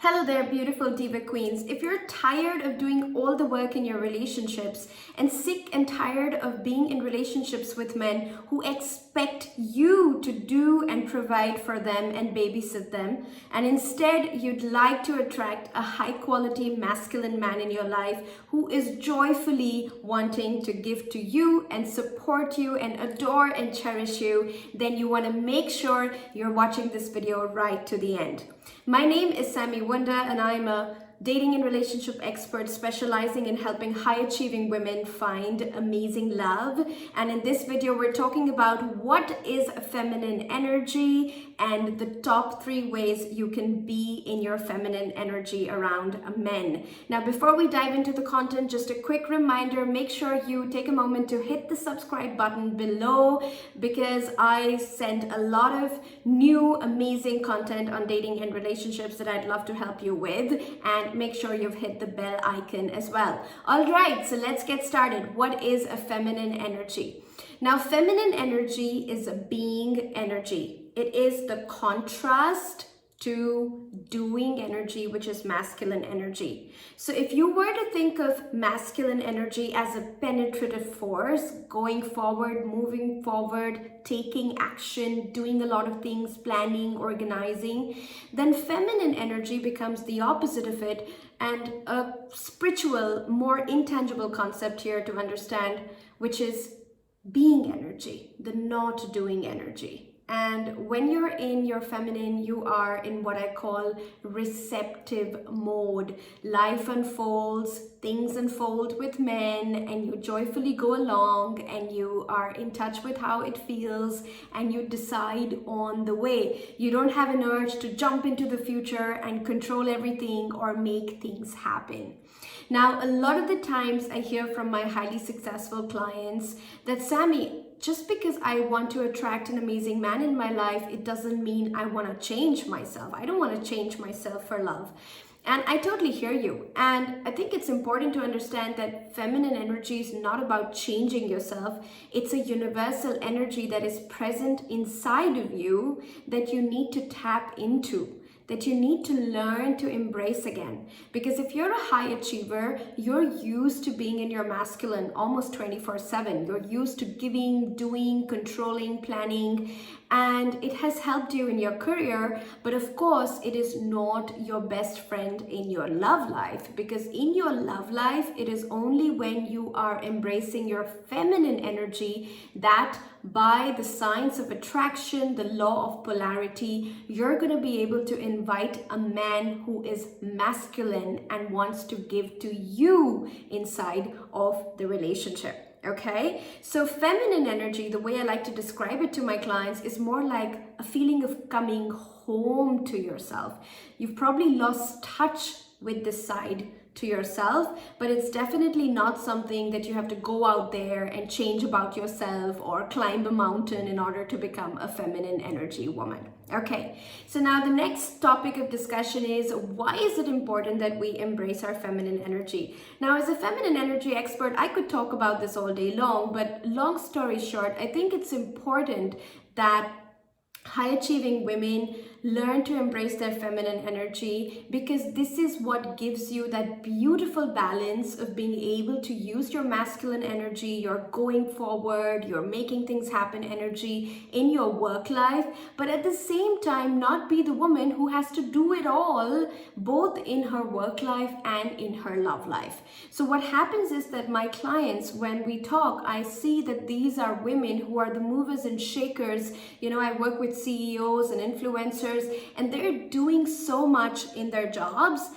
Hello there, beautiful diva queens. If you're tired of doing all the work in your relationships and sick and tired of being in relationships with men who expect you to do and provide for them and babysit them, and instead you'd like to attract a high quality masculine man in your life who is joyfully wanting to give to you and support you and adore and cherish you, then you want to make sure you're watching this video right to the end. My name is Sami Wunder and I'm a dating and relationship expert specializing in helping high-achieving women find amazing love. And in this video, we're talking about what is feminine energy and the top 3 ways you can be in your feminine energy around men. Now, before we dive into the content, just a quick reminder, make sure you take a moment to hit the subscribe button below because I send a lot of new amazing content on dating and relationships that I'd love to help you with, and make sure you've hit the bell icon as well. All right, so let's get started. What is a feminine energy? Now, feminine energy is a being energy. It is the contrast to doing energy, which is masculine energy. So if you were to think of masculine energy as a penetrative force, going forward, moving forward, taking action, doing a lot of things, planning, organizing, then feminine energy becomes the opposite of it, and a spiritual, more intangible concept here to understand, which is being energy, the not doing energy. And when you're in your feminine, you are in what I call receptive mode. Life unfolds, things unfold with men, and you joyfully go along and you are in touch with how it feels and you decide on the way. You don't have an urge to jump into the future and control everything or make things happen. Now, a lot of the times I hear from my highly successful clients that, Sami, just because I want to attract an amazing man in my life, it doesn't mean I want to change myself. I don't want to change myself for love. And I totally hear you. And I think it's important to understand that feminine energy is not about changing yourself. It's a universal energy that is present inside of you that you need to tap into, that you need to learn to embrace again. Because if you're a high achiever, you're used to being in your masculine almost 24/7. You're used to giving, doing, controlling, planning, and it has helped you in your career. But of course, it is not your best friend in your love life, because in your love life, it is only when you are embracing your feminine energy that by the science of attraction, the law of polarity, you're going to be able to invite a man who is masculine and wants to give to you inside of the relationship. Okay, so feminine energy, the way I like to describe it to my clients, is more like a feeling of coming home to yourself. You've probably lost touch with this side to yourself, but it's definitely not something that you have to go out there and change about yourself or climb a mountain in order to become a feminine energy woman. Okay, so now the next topic of discussion is, why is it important that we embrace our feminine energy? Now, as a feminine energy expert, I could talk about this all day long, but long story short, I think it's important that high-achieving women learn to embrace their feminine energy, because this is what gives you that beautiful balance of being able to use your masculine energy, your going forward, your making things happen energy in your work life, but at the same time not be the woman who has to do it all, both in her work life and in her love life. So what happens is that my clients, when we talk, I see that these are women who are the movers and shakers. You know, I work with CEOs and influencers, and they're doing so much in their jobs,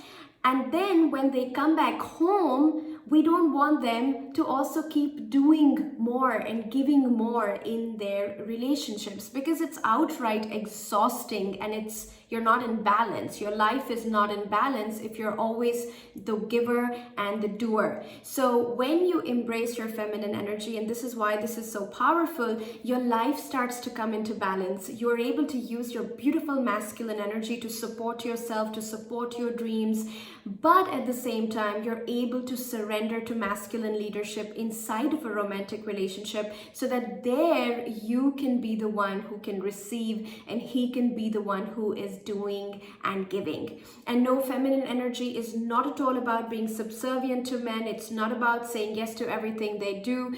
and then when they come back home, we don't want them to also keep doing more and giving more in their relationships, because it's outright exhausting and you're not in balance. Your life is not in balance if you're always the giver and the doer. So when you embrace your feminine energy, and this is why this is so powerful, your life starts to come into balance. You're able to use your beautiful masculine energy to support yourself, to support your dreams, but at the same time, you're able to surrender surrender to masculine leadership inside of a romantic relationship, so that there you can be the one who can receive and he can be the one who is doing and giving. And no, feminine energy is not at all about being subservient to men. It's not about saying yes to everything they do.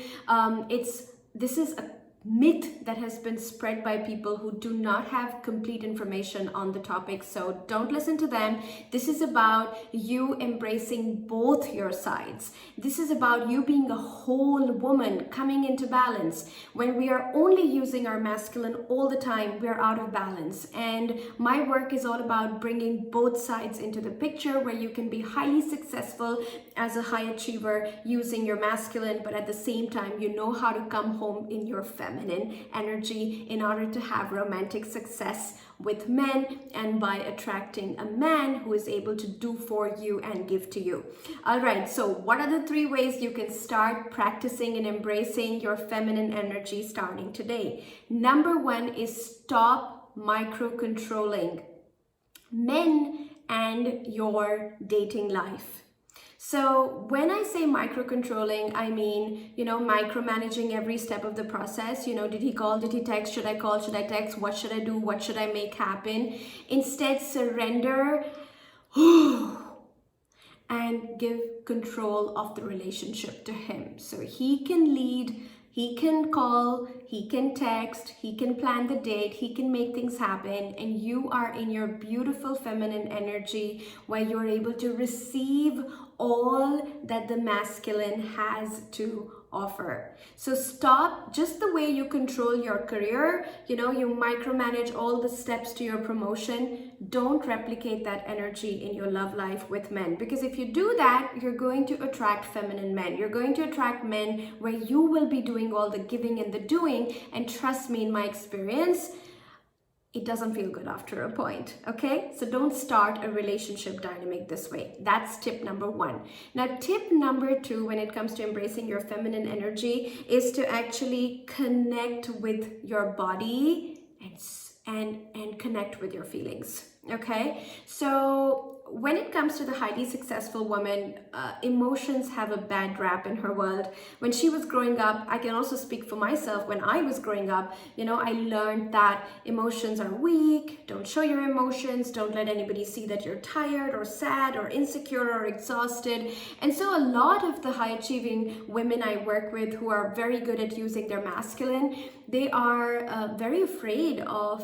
This is a myth that has been spread by people who do not have complete information on the topic. So don't listen to them. This is about you embracing both your sides. This is about you being a whole woman coming into balance. When we are only using our masculine all the time, we're out of balance. And my work is all about bringing both sides into the picture, where you can be highly successful as a high achiever using your masculine, but at the same time, you know how to come home in your feminine energy in order to have romantic success with men, and by attracting a man who is able to do for you and give to you. All right, so what are the 3 ways you can start practicing and embracing your feminine energy starting today? Number 1 is stop micro-controlling men and your dating life. So when I say micro-controlling, I mean, micromanaging every step of the process. Did he call? Did he text? Should I call? Should I text? What should I do? What should I make happen? Instead, surrender and give control of the relationship to him. So he can lead, he can call, he can text, he can plan the date, he can make things happen, and you are in your beautiful feminine energy where you're able to receive all that the masculine has to offer. So stop, just the way you control your career, you micromanage all the steps to your promotion. Don't replicate that energy in your love life with men, because if you do that, you're going to attract feminine men. You're going to attract men where you will be doing all the giving and the doing, and trust me, in my experience, it doesn't feel good after a point, okay? So don't start a relationship dynamic this way. That's tip number 1. Now, tip number 2, when it comes to embracing your feminine energy, is to actually connect with your body and connect with your feelings, okay? So when it comes to the highly successful woman, emotions have a bad rap in her world. When she was growing up, I can also speak for myself, when I was growing up, I learned that emotions are weak, don't show your emotions, don't let anybody see that you're tired or sad or insecure or exhausted. And so a lot of the high achieving women I work with who are very good at using their masculine, they are very afraid of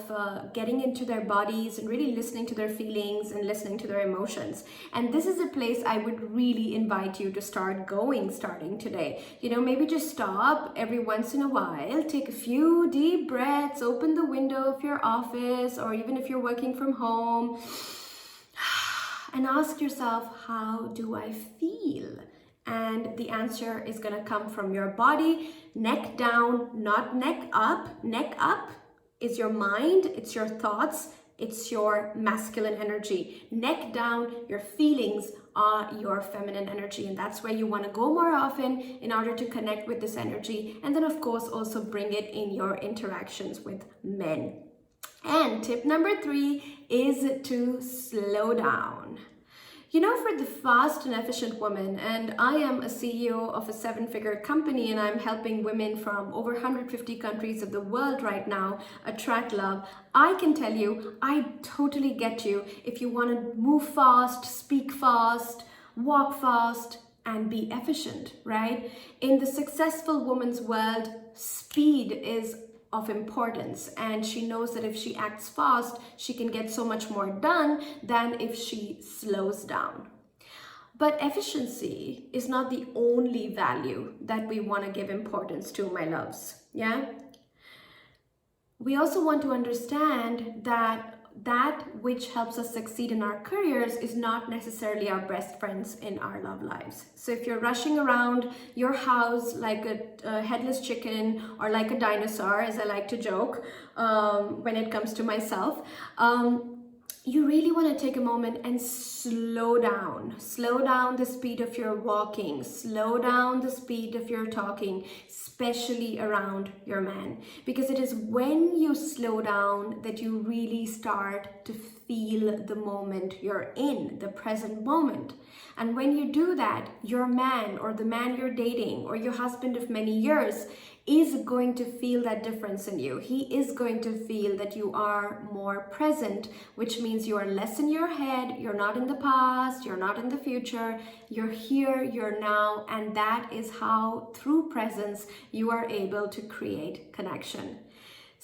getting into their bodies and really listening to their feelings and listening to their emotions. And this is a place I would really invite you to start going starting today. Maybe just stop every once in a while, take a few deep breaths, open the window of your office, or even if you're working from home, and ask yourself, how do I feel? And the answer is going to come from your body, neck down, not neck up. Neck up is your mind, it's your thoughts, it's your masculine energy. Neck down, your feelings are your feminine energy, and that's where you want to go more often in order to connect with this energy, and then of course also bring it in your interactions with men. And tip number 3 is to slow down. For the fast and efficient woman, and I am a CEO of a 7-figure company, and I'm helping women from over 150 countries of the world right now attract love. I can tell you, I totally get you if you want to move fast, speak fast, walk fast, and be efficient, right? In the successful woman's world, speed is of importance, and she knows that if she acts fast, she can get so much more done than if she slows down. But efficiency is not the only value that we want to give importance to, my loves. Yeah? We also want to understand that which helps us succeed in our careers is not necessarily our best friends in our love lives. So if you're rushing around your house like a headless chicken or like a dinosaur, as I like to joke when it comes to myself, you really want to take a moment and slow down. Slow down the speed of your walking, slow down the speed of your talking, especially around your man. Because it is when you slow down that you really start to feel the moment you're in, the present moment. And when you do that, your man or the man you're dating or your husband of many years is going to feel that difference in you. He is going to feel that you are more present, which means you are less in your head, you're not in the past, you're not in the future, you're here, you're now, and that is how, through presence, you are able to create connection.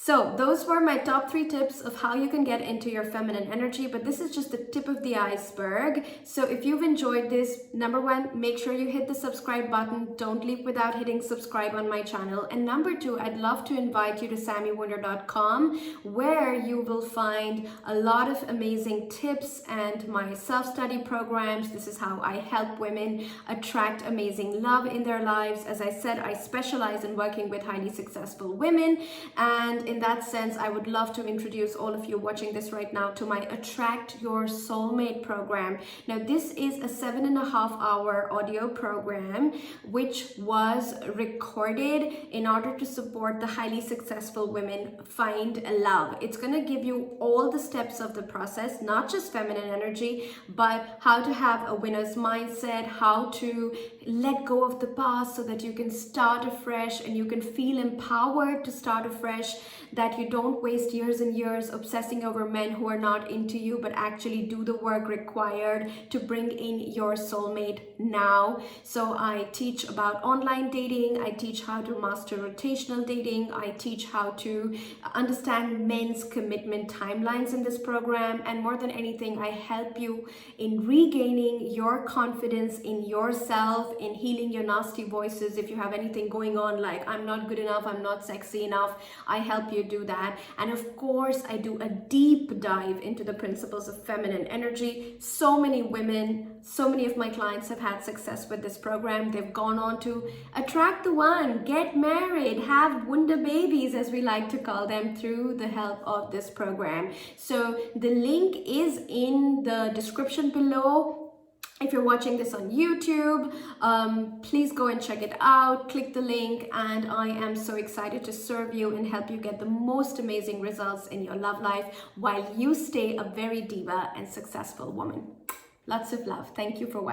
So those were my top 3 tips of how you can get into your feminine energy, but this is just the tip of the iceberg. So if you've enjoyed this, number 1, make sure you hit the subscribe button. Don't leave without hitting subscribe on my channel. And number 2, I'd love to invite you to samiwunder.com, where you will find a lot of amazing tips and my self-study programs. This is how I help women attract amazing love in their lives. As I said, I specialize in working with highly successful women, and in that sense, I would love to introduce all of you watching this right now to my Attract Your Soulmate program. Now, this is a 7.5-hour audio program which was recorded in order to support the highly successful women find love. It's going to give you all the steps of the process, not just feminine energy, but how to have a winner's mindset, how to let go of the past so that you can start afresh and you can feel empowered to start afresh, that you don't waste years and years obsessing over men who are not into you, but actually do the work required to bring in your soulmate now. So I teach about online dating, I teach how to master rotational dating, I teach how to understand men's commitment timelines in this program, and more than anything, I help you in regaining your confidence in yourself, in healing your nasty voices. If you have anything going on like I'm not good enough, I'm not sexy enough, I help you do that. And of course, I do a deep dive into the principles of feminine energy. So many women, so many of my clients have had success with this program. They've gone on to attract the one, get married, have Wunder babies, as we like to call them, through the help of this program. So the link is in the description below. If you're watching this on YouTube, please go and check it out, click the link, and I am so excited to serve you and help you get the most amazing results in your love life while you stay a very diva and successful woman. Lots of love. Thank you for watching.